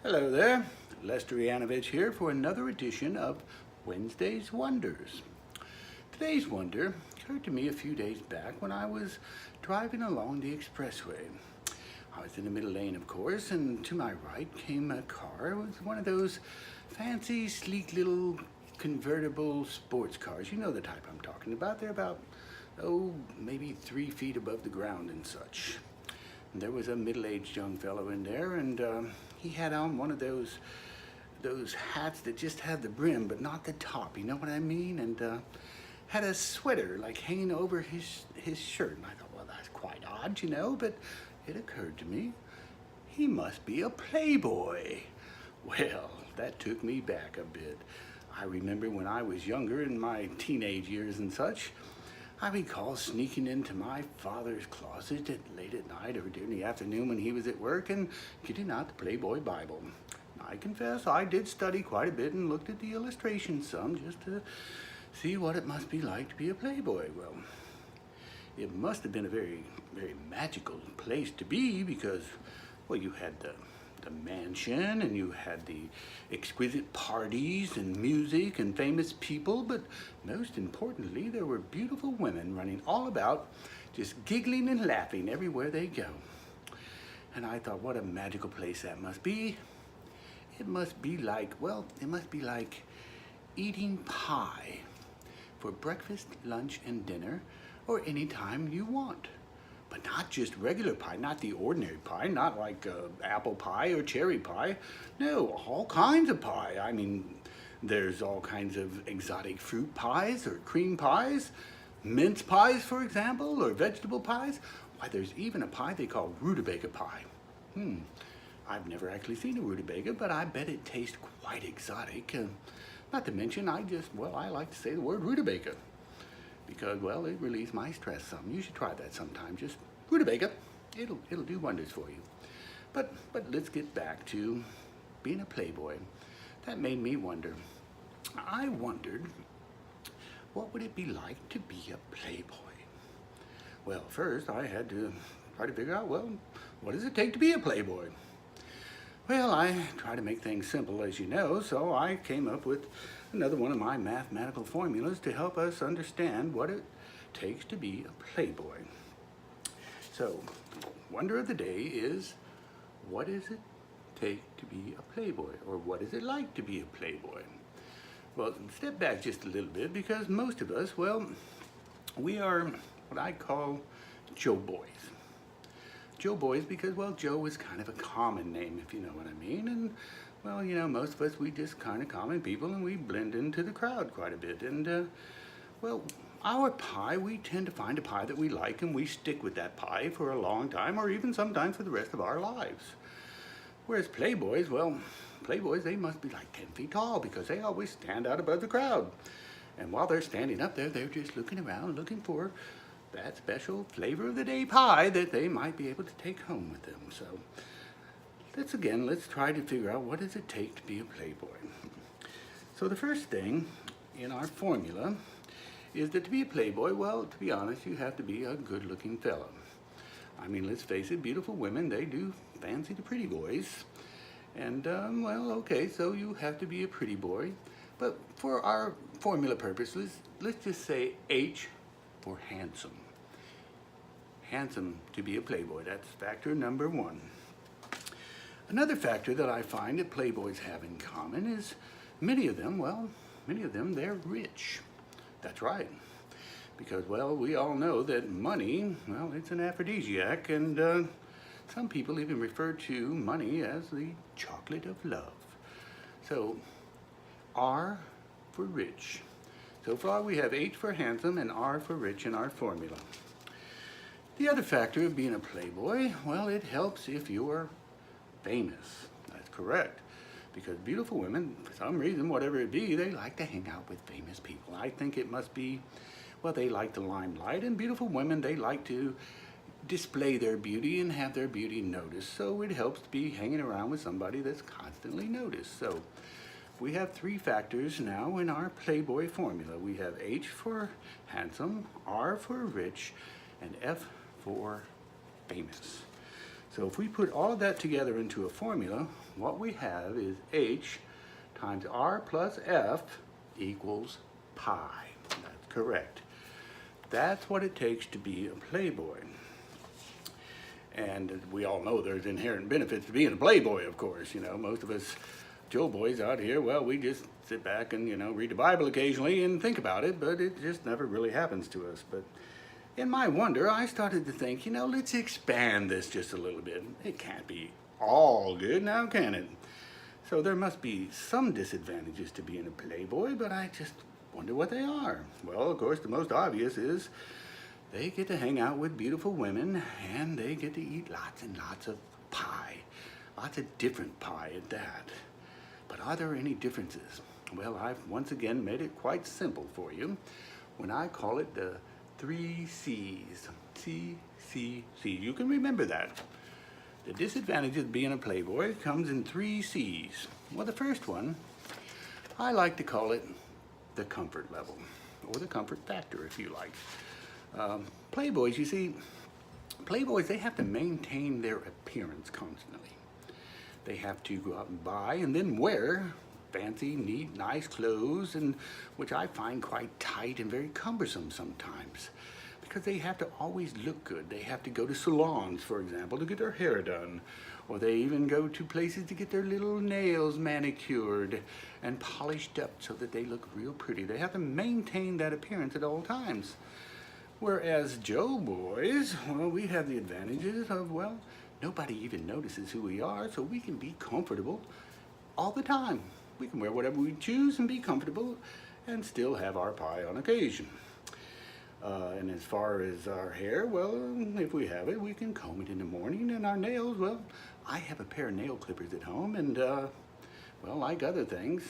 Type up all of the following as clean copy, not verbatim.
Hello there, Lester Yanovich here for another edition of Wednesday's Wonders. Today's wonder occurred to me a few days back when I was driving along the expressway. I was in the middle lane, of course, and to my right came a car. It was one of those fancy, sleek little convertible sports cars. You know the type I'm talking about. They're about, maybe 3 feet above the ground and such. And there was a middle-aged young fellow in there, and he had on one of those hats that just had the brim but not the top, you know what I mean? And had a sweater like hanging over his shirt. And I thought, well, that's quite odd, you know, but it occurred to me, he must be a playboy. Well, that took me back a bit. I remember when I was younger, in my teenage years and such, I recall sneaking into my father's closet late at night or during the afternoon when he was at work and getting out the Playboy Bible. I confess I did study quite a bit and looked at the illustrations some just to see what it must be like to be a playboy. Well, it must have been a very, very magical place to be because, well, you had the mansion and you had the exquisite parties and music and famous people, but most importantly, there were beautiful women running all about, just giggling and laughing everywhere they go. And I thought, what a magical place that must be. It must be like, well, it must be like eating pie for breakfast, lunch, and dinner, or any time you want. But not just regular pie, not the ordinary pie, not like apple pie or cherry pie. No, all kinds of pie. I mean, there's all kinds of exotic fruit pies or cream pies, mince pies, for example, or vegetable pies. Why, there's even a pie they call rutabaga pie. I've never actually seen a rutabaga, but I bet it tastes quite exotic. Not to mention, I like to say the word rutabaga because, well, it relieves my stress some. You should try that sometime. Just rutabaga. It'll do wonders for you. But let's get back to being a playboy. That made me wonder. I wondered, what would it be like to be a playboy? Well, first I had to try to figure out, well, what does it take to be a playboy? Well, I try to make things simple, as you know, so I came up with another one of my mathematical formulas to help us understand what it takes to be a playboy. So, wonder of the day is, what does it take to be a playboy? Or what is it like to be a playboy? Well, step back just a little bit, because most of us, well, we are what I call Joe boys. Joe boys because, well, Joe is kind of a common name, if you know what I mean. And, well, you know, most of us, we just kind of common people and we blend into the crowd quite a bit. And, well, our pie, we tend to find a pie that we like and we stick with that pie for a long time or even sometimes for the rest of our lives. Whereas playboys, well, playboys, they must be like 10 feet tall because they always stand out above the crowd. And while they're standing up there, they're just looking around looking for that special flavor of the day pie that they might be able to take home with them. So let's try to figure out, what does it take to be a playboy? So the first thing in our formula is that to be a playboy, well, to be honest, you have to be a good-looking fellow. I mean, let's face it, beautiful women, they do fancy the pretty boys. And, well, okay, so you have to be a pretty boy. But for our formula purposes, let's just say H for handsome. Handsome to be a playboy, that's factor number one. Another factor that I find that playboys have in common is many of them, they're rich. That's right. Because, well, we all know that money, well, it's an aphrodisiac, and some people even refer to money as the chocolate of love. So, R for rich. So far we have H for handsome and R for rich in our formula. The other factor of being a playboy, well, it helps if you're famous. That's correct. Because beautiful women, for some reason, whatever it be, they like to hang out with famous people. I think it must be, well, they like the limelight, and beautiful women, they like to display their beauty and have their beauty noticed. So it helps to be hanging around with somebody that's constantly noticed. So we have 3 factors now in our playboy formula. We have H for handsome, R for rich, and F for famous. So if we put all of that together into a formula, what we have is H times R plus F equals pi. That's correct. That's what it takes to be a playboy. And we all know there's inherent benefits to being a playboy, of course. You know, most of us Joe boys out here, well, we just sit back and, you know, read the Bible occasionally and think about it, but it just never really happens to us. But in my wonder, I started to think, you know, let's expand this just a little bit. It can't be all good now, can it? So there must be some disadvantages to being a playboy, but I just wonder what they are. Well, of course, the most obvious is they get to hang out with beautiful women and they get to eat lots and lots of pie. Lots of different pie at that. But are there any differences? Well, I've once again made it quite simple for you when I call it the 3 C's. C, C, C. You can remember that. The disadvantage of being a playboy comes in 3 C's. Well, the first one, I like to call it the comfort level, or the comfort factor, if you like. Playboys, you see, playboys, they have to maintain their appearance constantly. They have to go out and buy and then wear fancy, neat, nice clothes, and which I find quite tight and very cumbersome sometimes, because they have to always look good. They have to go to salons, for example, to get their hair done, or they even go to places to get their little nails manicured and polished up so that they look real pretty. They have to maintain that appearance at all times. Whereas Joe boys, well, we have the advantages of, well, nobody even notices who we are, so we can be comfortable all the time. We can wear whatever we choose and be comfortable and still have our pie on occasion. And as far as our hair, well, if we have it, we can comb it in the morning. And our nails, well, I have a pair of nail clippers at home, and, well, like other things,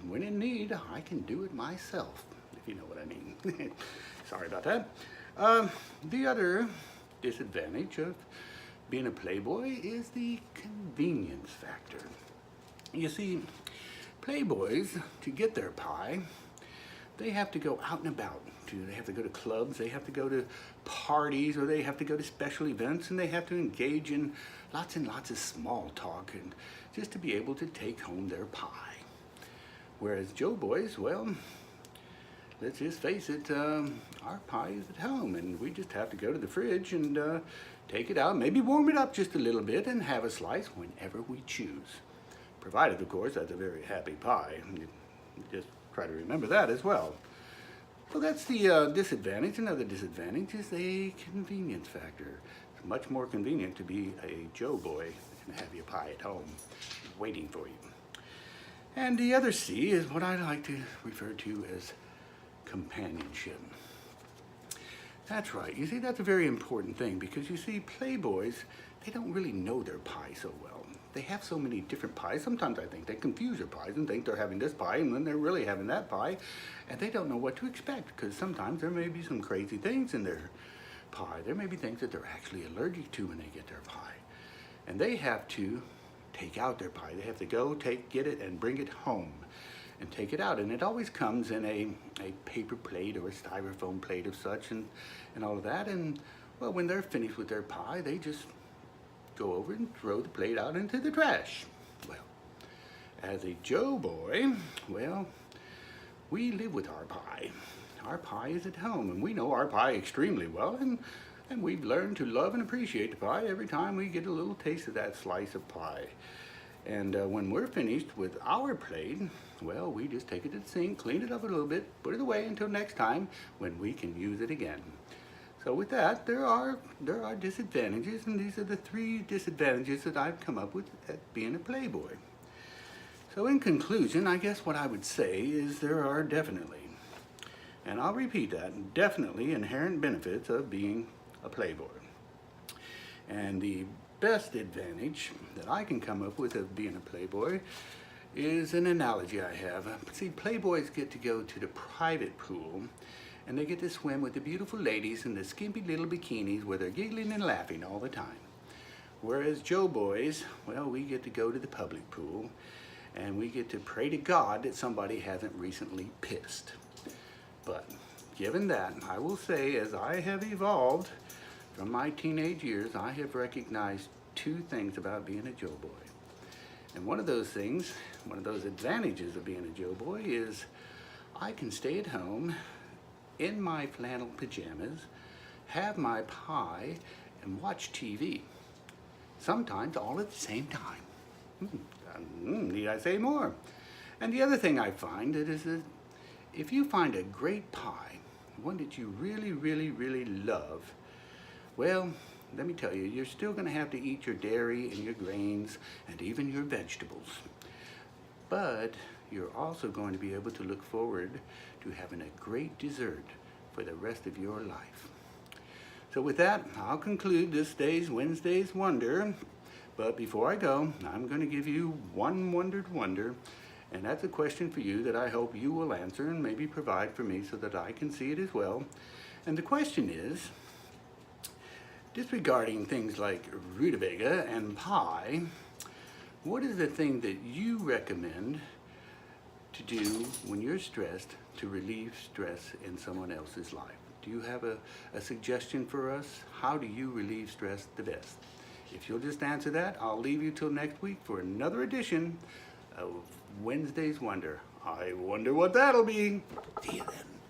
when in need, I can do it myself, if you know what I mean. Sorry about that. The other disadvantage of being a playboy is the convenience factor. You see, playboys, to get their pie, they have to go out and about. They have to go to clubs, they have to go to parties, or they have to go to special events, and they have to engage in lots and lots of small talk and just to be able to take home their pie. Whereas Joe boys, well, let's just face it, our pie is at home, and we just have to go to the fridge and take it out, maybe warm it up just a little bit, and have a slice whenever we choose. Provided, of course, that's a very happy pie. You just try to remember that as well. So that's the disadvantage. Another disadvantage is the convenience factor. It's much more convenient to be a Joe boy and have your pie at home waiting for you. And the other C is what I like to refer to as companionship. That's right. You see, that's a very important thing, because you see, playboys, they don't really know their pie so well. They have so many different pies. Sometimes I think they confuse their pies and think they're having this pie, and then they're really having that pie, and they don't know what to expect, because sometimes there may be some crazy things in their pie. There may be things that they're actually allergic to when they get their pie. And they have to take out their pie. They have to go, get it, and bring it home and take it out. And it always comes in a paper plate or a styrofoam plate of such, and all of that. And, well, when they're finished with their pie, they just go over and throw the plate out into the trash. Well, as a Joe boy, well, we live with our pie. Our pie is at home, and we know our pie extremely well, and we've learned to love and appreciate the pie every time we get a little taste of that slice of pie. And when we're finished with our plate, well, we just take it to the sink, clean it up a little bit, put it away until next time when we can use it again. So with that, there are disadvantages, and these are the 3 disadvantages that I've come up with at being a playboy. So in conclusion, I guess what I would say is there are definitely, and I'll repeat that, definitely inherent benefits of being a playboy. And the best advantage that I can come up with of being a playboy is an analogy I have. See, playboys get to go to the private pool, and they get to swim with the beautiful ladies in the skimpy little bikinis where they're giggling and laughing all the time. Whereas Joe boys, well, we get to go to the public pool, and we get to pray to God that somebody hasn't recently pissed. But given that, I will say, as I have evolved from my teenage years, I have recognized two things about being a Joe boy. And one of those things, one of those advantages of being a Joe boy is I can stay at home in my flannel pajamas, have my pie, and watch TV. Sometimes all at the same time. Need I say more? And the other thing I find is that if you find a great pie, one that you really, really, really love, well, let me tell you, you're still going to have to eat your dairy and your grains and even your vegetables. But you're also going to be able to look forward to having a great dessert for the rest of your life. So with that, I'll conclude this day's Wednesday's Wonder. But before I go, I'm going to give you one wondered wonder, and that's a question for you that I hope you will answer and maybe provide for me so that I can see it as well. And the question is, disregarding things like rutabaga and pie, what is the thing that you recommend to do when you're stressed to relieve stress in someone else's life? Do you have a suggestion for us? How do you relieve stress the best? If you'll just answer that, I'll leave you till next week for another edition of Wednesday's Wonder. I wonder what that'll be. See you then.